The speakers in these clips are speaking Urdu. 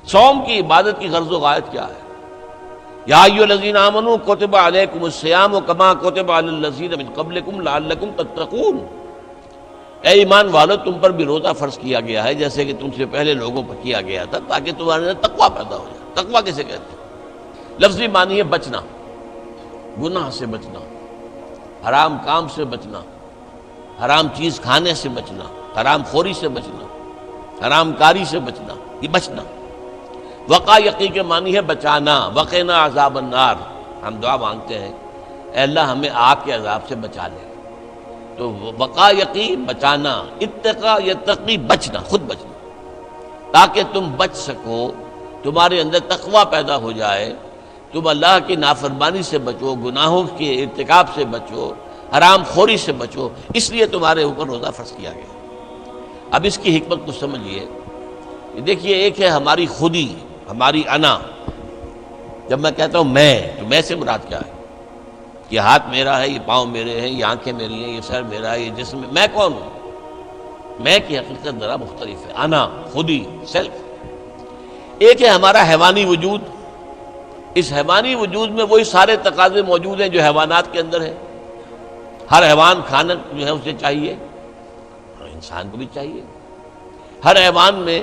صوم کی عبادت کی غرض و غایت کیا ہے؟ یا ایھا الذین آمنوا کتب علیکم الصیام کما کتب علی الذین من قبلکم لعلکم تتقون، اے ایمان والو تم پر بھی روزہ فرض کیا گیا ہے جیسے کہ تم سے پہلے لوگوں پر کیا گیا تھا، تاکہ تمہارے اندر تقویٰ پیدا ہو جائے۔ تقویٰ کسے کہتے ہیں؟ لفظی معنی ہے بچنا، گناہ سے بچنا، حرام کام سے بچنا، حرام چیز کھانے سے بچنا، حرام خوری سے بچنا، حرام کاری سے بچنا، یہ بچنا۔ وقا یقی کے معنی ہے بچانا، وقنا عذاب النار، ہم دعا مانگتے ہیں اے اللہ ہمیں آگ کے عذاب سے بچا لے۔ تو وقا یقی بچانا، اتقا یتقی بچنا، خود بچنا، تاکہ تم بچ سکو، تمہارے اندر تقویٰ پیدا ہو جائے، تم اللہ کی نافرمانی سے بچو، گناہوں کے ارتکاب سے بچو، حرام خوری سے بچو، اس لیے تمہارے اوپر روزہ فرض کیا گیا۔ اب اس کی حکمت کو سمجھیے۔ دیکھیے ایک ہے ہماری خودی، ہماری انا۔ جب میں کہتا ہوں میں، تو میں سے مراد کیا ہے؟ یہ ہاتھ میرا ہے، یہ پاؤں میرے ہیں، یہ آنکھیں میری ہیں، یہ سر میرا ہے، یہ جسم، میں کون ہوں؟ میں کی حقیقت ذرا مختلف ہے، انا، خودی، سیلف۔ ایک ہے ہمارا حیوانی وجود، اس حیوانی وجود میں وہی سارے تقاضے موجود ہیں جو حیوانات کے اندر ہیں۔ ہر حیوان کھانا جو ہے اسے چاہیے، اور انسان کو بھی چاہیے۔ ہر حیوان میں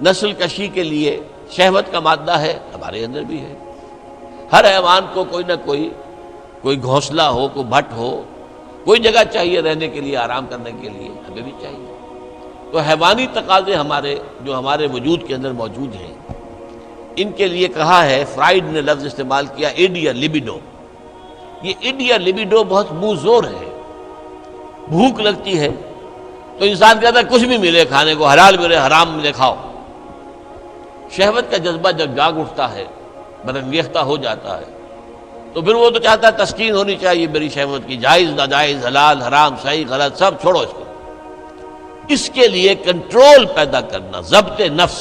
نسل کشی کے لیے شہوت کا مادہ ہے، ہمارے اندر بھی ہے۔ ہر حیوان کو کوئی نہ کوئی گھونسلہ ہو، کوئی بھٹ ہو، کوئی جگہ چاہیے رہنے کے لیے، آرام کرنے کے لیے، ہمیں بھی چاہیے۔ تو حیوانی تقاضے جو ہمارے وجود کے اندر موجود ہیں، ان کے لیے کہا ہے، فرائڈ نے لفظ استعمال کیا ایڈ یا لبیڈو۔ یہ ایڈ یا لبیڈو بہت منہ زور ہے۔ بھوک لگتی ہے تو انسان کہتا ہے کچھ بھی ملے کھانے کو، حلال ملے حرام ملے کھاؤ۔ شہوت کا جذبہ جب جاگ اٹھتا ہے، برانگیختہ ہو جاتا ہے، تو پھر وہ تو چاہتا ہے تسکین ہونی چاہیے میری شہوت کی، جائز ناجائز، حلال حرام، صحیح غلط، سب چھوڑو اس کو۔ اس کے لیے کنٹرول پیدا کرنا، ضبط نفس،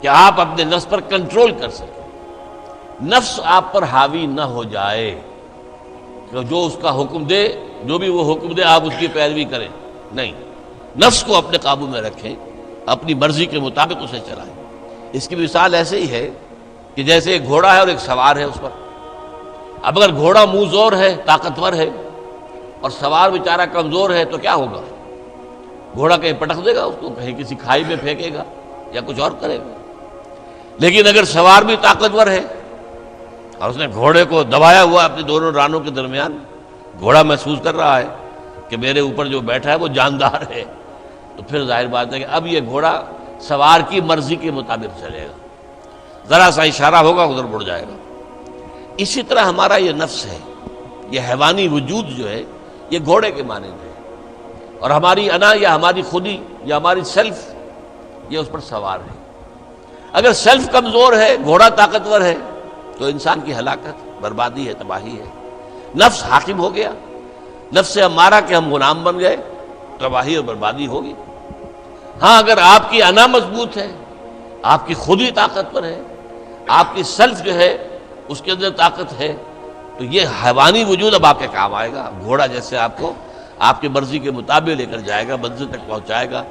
کہ آپ اپنے نفس پر کنٹرول کر سکیں، نفس آپ پر حاوی نہ ہو جائے، کہ جو اس کا حکم دے، جو بھی وہ حکم دے آپ اس کی پیروی کریں، نہیں، نفس کو اپنے قابو میں رکھیں، اپنی مرضی کے مطابق اسے چلائیں۔ اس کی مثال ایسے ہی ہے کہ جیسے ایک گھوڑا ہے اور ایک سوار ہے اس پر۔ اب اگر گھوڑا منہ زور ہے، طاقتور ہے، اور سوار بیچارہ کمزور ہے، تو کیا ہوگا؟ گھوڑا کہیں پٹک دے گا اس کو، کہیں کسی کھائی میں پھینکے گا یا کچھ اور کرے گا۔ لیکن اگر سوار بھی طاقتور ہے اور اس نے گھوڑے کو دبایا ہوا اپنے دونوں رانوں کے درمیان، گھوڑا محسوس کر رہا ہے کہ میرے اوپر جو بیٹھا ہے وہ جاندار ہے، تو پھر ظاہر بات ہے کہ اب یہ گھوڑا سوار کی مرضی کے مطابق چلے گا، ذرا سا اشارہ ہوگا ادھر مڑ جائے گا۔ اسی طرح ہمارا یہ نفس ہے، یہ حیوانی وجود جو ہے، یہ گھوڑے کے مانند ہے، اور ہماری انا یا ہماری خودی یا ہماری سیلف یہ اس پر سوار ہے۔ اگر سیلف کمزور ہے، گھوڑا طاقتور ہے، تو انسان کی ہلاکت، بربادی ہے، تباہی ہے۔ نفس حاکم ہو گیا، نفس ہمارا کہ ہم غلام بن گئے، تباہی اور بربادی ہوگی۔ ہاں اگر آپ کی انا مضبوط ہے، آپ کی خودی طاقتور ہے، آپ کی سیلف جو ہے اس کے اندر طاقت ہے، تو یہ حیوانی وجود اب آپ کے کام آئے گا۔ گھوڑا جیسے آپ کو آپ کی مرضی کے مطابق لے کر جائے گا، منزل تک پہنچائے گا،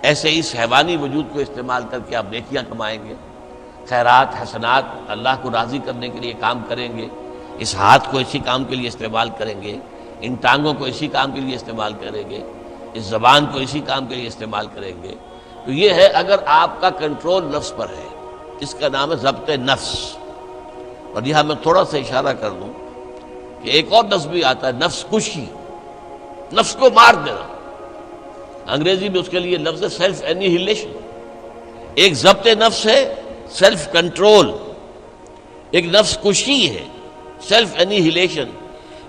ایسے اس حیوانی وجود کو استعمال کر کے آپ نیکیاں کمائیں گے، خیرات حسنات، اللہ کو راضی کرنے کے لیے کام کریں گے۔ اس ہاتھ کو اسی کام کے لیے استعمال کریں گے، ان ٹانگوں کو اسی کام کے لیے استعمال کریں گے، اس زبان کو اسی کام کے لیے استعمال کریں گے۔ تو یہ ہے اگر آپ کا کنٹرول نفس پر ہے، اس کا نام ہے ضبط نفس۔ اور یہاں میں تھوڑا سا اشارہ کر دوں کہ ایک اور نفس بھی آتا ہے، نفس کشی، نفس کو مار دینا۔ انگریزی میں اس کے لیے لفظ ہے سیلف اینیہیلیشن۔ ایک ضبط نفس ہے، سیلف کنٹرول، ایک نفس کشی ہے، سیلف اینیہیلیشن۔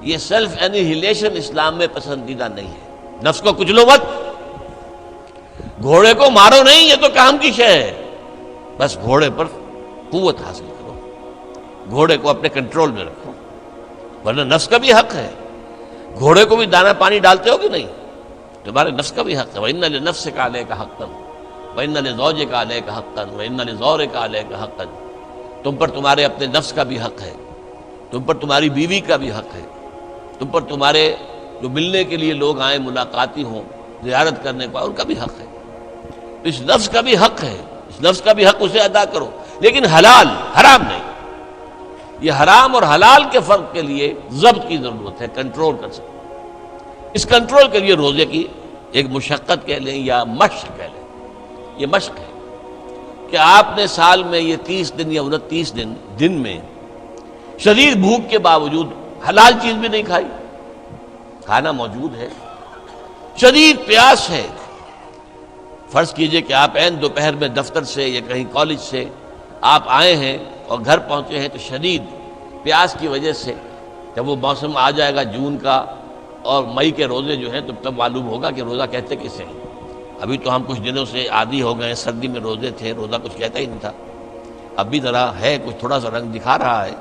یہ سیلف اینیہیلیشن اسلام میں پسندیدہ نہیں ہے۔ نفس کو کچلو مت، گھوڑے کو مارو نہیں، یہ تو کام کی شے ہے، بس گھوڑے پر قوت حاصل کرو، گھوڑے کو اپنے کنٹرول میں رکھو، ورنہ نفس کا بھی حق ہے۔ گھوڑے کو بھی دانا پانی ڈالتے ہو کہ نہیں؟ تمہارے نفس کا بھی حق ہے۔ وَإِنَّ لِنَفْسِكَ عَلَيْكَ حَقًّا وَإِنَّ لِزَوْجِكَ عَلَيْكَ حَقًّا وَإِنَّ لِزَوْرِكَ عَلَيْكَ حَقًّا۔ تم پر تمہارے اپنے نفس کا بھی حق ہے، تم پر تمہاری بیوی کا بھی حق ہے، تم پر تمہارے جو ملنے کے لیے لوگ آئیں، ملاقاتی ہوں، زیارت کرنے کو، ان کا بھی حق ہے۔ اس نفس کا بھی حق ہے، اس نفس کا بھی حق اسے ادا کرو، لیکن حلال، حرام نہیں۔ یہ حرام اور حلال کے فرق کے لیے ضبط کی ضرورت ہے، کنٹرول کر سکتے۔ اس کنٹرول کے لیے روزے کی ایک مشقت کہہ لیں یا مشق کہہ لیں، یہ مشق ہے کہ آپ نے سال میں یہ 30 دن یا 29 دن میں شدید بھوک کے باوجود حلال چیز بھی نہیں کھائی، کھانا موجود ہے، شدید پیاس ہے۔ فرض کیجئے کہ آپ عین دوپہر میں دفتر سے یا کہیں کالج سے آپ آئے ہیں اور گھر پہنچے ہیں تو شدید پیاس کی وجہ سے، جب وہ موسم آ جائے گا جون کا اور مئی کے روزے جو ہیں تب معلوم ہوگا کہ روزہ کہتے کسے ہیں۔ ابھی تو ہم کچھ دنوں سے عادی ہو گئے، سردی میں روزے تھے، روزہ کچھ کہتا ہی نہیں تھا۔ اب بھی ذرا ہے، کچھ تھوڑا سا رنگ دکھا رہا ہے،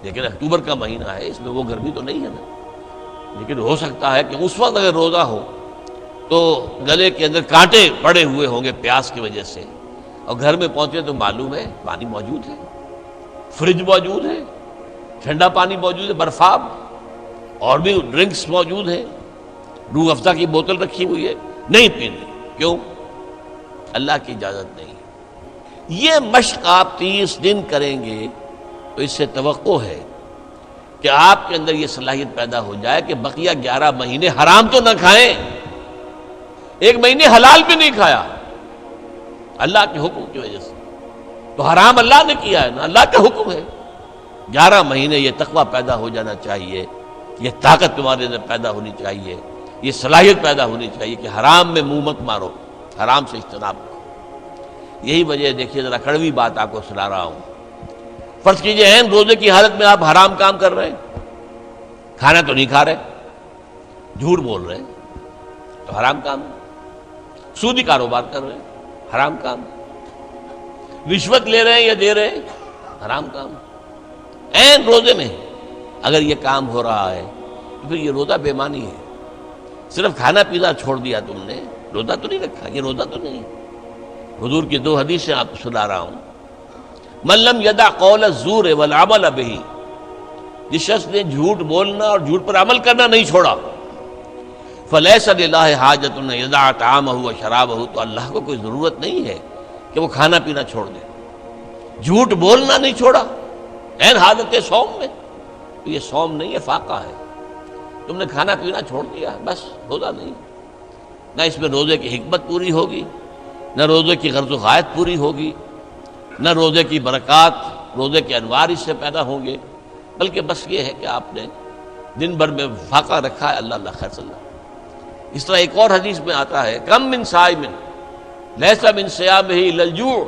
لیکن اکتوبر کا مہینہ ہے، اس میں وہ گرمی تو نہیں ہے نا۔ لیکن ہو سکتا ہے کہ اس وقت اگر روزہ ہو تو گلے کے اندر کانٹے پڑے ہوئے ہوں گے پیاس کی وجہ سے، اور گھر میں پہنچے تو معلوم ہے پانی موجود ہے، فریج موجود ہے، ٹھنڈا پانی موجود ہے، برفاب اور بھی ڈرنکس موجود ہیں، روح افزا کی بوتل رکھی ہوئی ہے، نہیں پینی۔ کیوں؟ اللہ کی اجازت نہیں۔ یہ مشق آپ 30 دن کریں گے تو اس سے توقع ہے کہ آپ کے اندر یہ صلاحیت پیدا ہو جائے کہ بقیہ 11 مہینے حرام تو نہ کھائیں، ایک مہینے حلال بھی نہیں کھایا اللہ کے حکم کی وجہ سے، تو حرام اللہ نے کیا ہے نا، اللہ کا حکم ہے۔ 11 مہینے یہ تقویٰ پیدا ہو جانا چاہیے، یہ طاقت تمہارے اندر پیدا ہونی چاہیے، یہ صلاحیت پیدا ہونی چاہیے کہ حرام میں منہ مت مارو، حرام سے اجتناب کرو۔ یہی وجہ ہے، دیکھیے ذرا کڑوی بات آپ کو سنا رہا ہوں۔ فرض کیجئے ہیں روزے کی حالت میں آپ حرام کام کر رہے ہیں، کھانا تو نہیں کھا رہے، جھوٹ بول رہے ہیں تو حرام کام ہے، سودی کاروبار کر رہے ہیں، حرام کام ہے، رشوت لے رہے ہیں یا دے رہے ہیں، حرام کام ہے۔ عین روزے میں اگر یہ کام ہو رہا ہے تو پھر یہ روزہ بے معنی ہے۔ صرف کھانا پینا چھوڑ دیا تم نے، روزہ تو نہیں رکھا، یہ روزہ تو نہیں۔ حضور کی 2 حدیثیں آپ کو سنا رہا ہوں۔ من لم یدع قول الزور والعمل بہ، جس شخص نے جھوٹ بولنا اور جھوٹ پر عمل کرنا نہیں چھوڑا، فلیس للہ حاجۃ ان یدع طعامہ وشرابہ، تو اللہ کو کوئی ضرورت نہیں ہے کہ وہ کھانا پینا چھوڑ دے۔ جھوٹ بولنا نہیں چھوڑا عین حالت صوم میں، تو یہ صوم نہیں ہے، فاقہ ہے۔ تم نے کھانا پینا چھوڑ دیا ہے، بس روزہ نہیں۔ نہ اس میں روزے کی حکمت پوری ہوگی، نہ روزے کی غرض و غایت پوری ہوگی، نہ روزے کی برکات، روزے کے انوار اس سے پیدا ہوں گے، بلکہ بس یہ ہے کہ آپ نے دن بھر میں فاقہ رکھا ہے، اللہ خیر صلی اللہ۔ اس طرح ایک اور حدیث میں آتا ہے، کم من صائم لیس من صیامہ الا الجوع،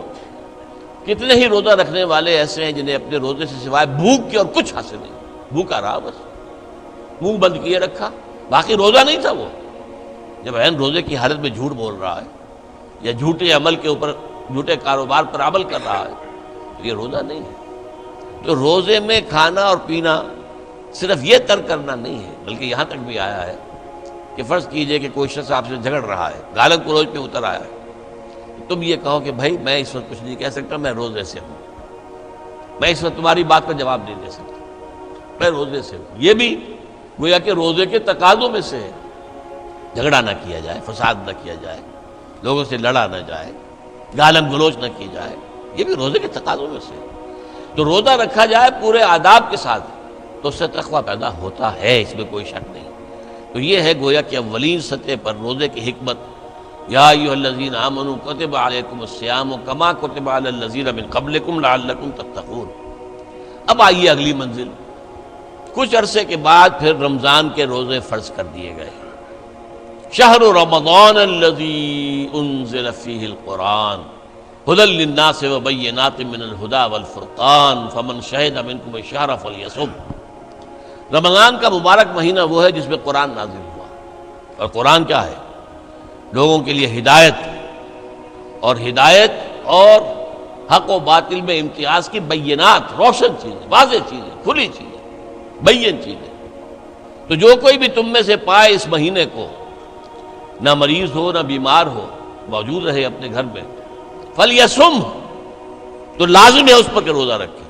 کتنے ہی روزہ رکھنے والے ایسے ہیں جنہیں اپنے روزے سے سوائے بھوک کے اور کچھ حاصل نہیں، بھوکا رہا، بس منہ بند کیے رکھا، باقی روزہ نہیں تھا وہ۔ جب عین روزے کی حالت میں جھوٹ بول رہا ہے یا جھوٹے عمل کے اوپر، جھوٹے کاروبار پر عمل کر رہا ہے تو یہ روزہ نہیں ہے۔ تو روزے میں کھانا اور پینا صرف یہ ترک کرنا نہیں ہے، بلکہ یہاں تک بھی آیا ہے کہ فرض کیجئے کہ کوئی شخص آپ سے جھگڑ رہا ہے، گالن کلوچ پہ اتر آیا ہے، تم یہ کہو کہ بھائی میں اس وقت کچھ نہیں کہہ سکتا، میں روزے سے ہوں، میں اس وقت تمہاری بات کا جواب نہیں دے سکتا، میں روزے سے ہوں۔ یہ بھی گویا کہ روزے کے تقاضوں میں سے ہے، جھگڑا نہ کیا جائے، فساد نہ کیا جائے، لوگوں سے لڑا نہ جائے، گالم گلوچ نہ کی جائے، یہ بھی روزے کے تقاضوں میں سے ہے۔ تو روزہ رکھا جائے پورے آداب کے ساتھ تو اس سے تقویٰ پیدا ہوتا ہے، اس میں کوئی شک نہیں۔ تو یہ ہے گویا کہ اولین سطح پر روزے کی حکمت، یا ایھا الذین آمنوا کتب علیکم الصیام کما کتب علی الذین من قبلکم لعلکم تتقون۔ اب آئیے اگلی منزل، کچھ عرصے کے بعد پھر رمضان کے روزے فرض کر دیے گئے۔ شہر رمضان الذی انزل فیہ القرآن ھدی للناس وبینات من الھدی والفرقان فمن شہد منکم الشہر فلیصم۔ رمضان کا مبارک مہینہ وہ ہے جس میں قرآن نازل ہوا، اور قرآن کیا ہے؟ لوگوں کے لیے ہدایت، اور ہدایت اور حق و باطل میں امتیاز کی بینات، روشن چیزیں، واضح چیزیں، کھلی چیزیں، بین چیزیں۔ تو جو کوئی بھی تم میں سے پائے اس مہینے کو، نہ مریض ہو نہ بیمار ہو، موجود رہے اپنے گھر میں، فلیصم، تو لازم ہے اس پر کہ روزہ رکھے۔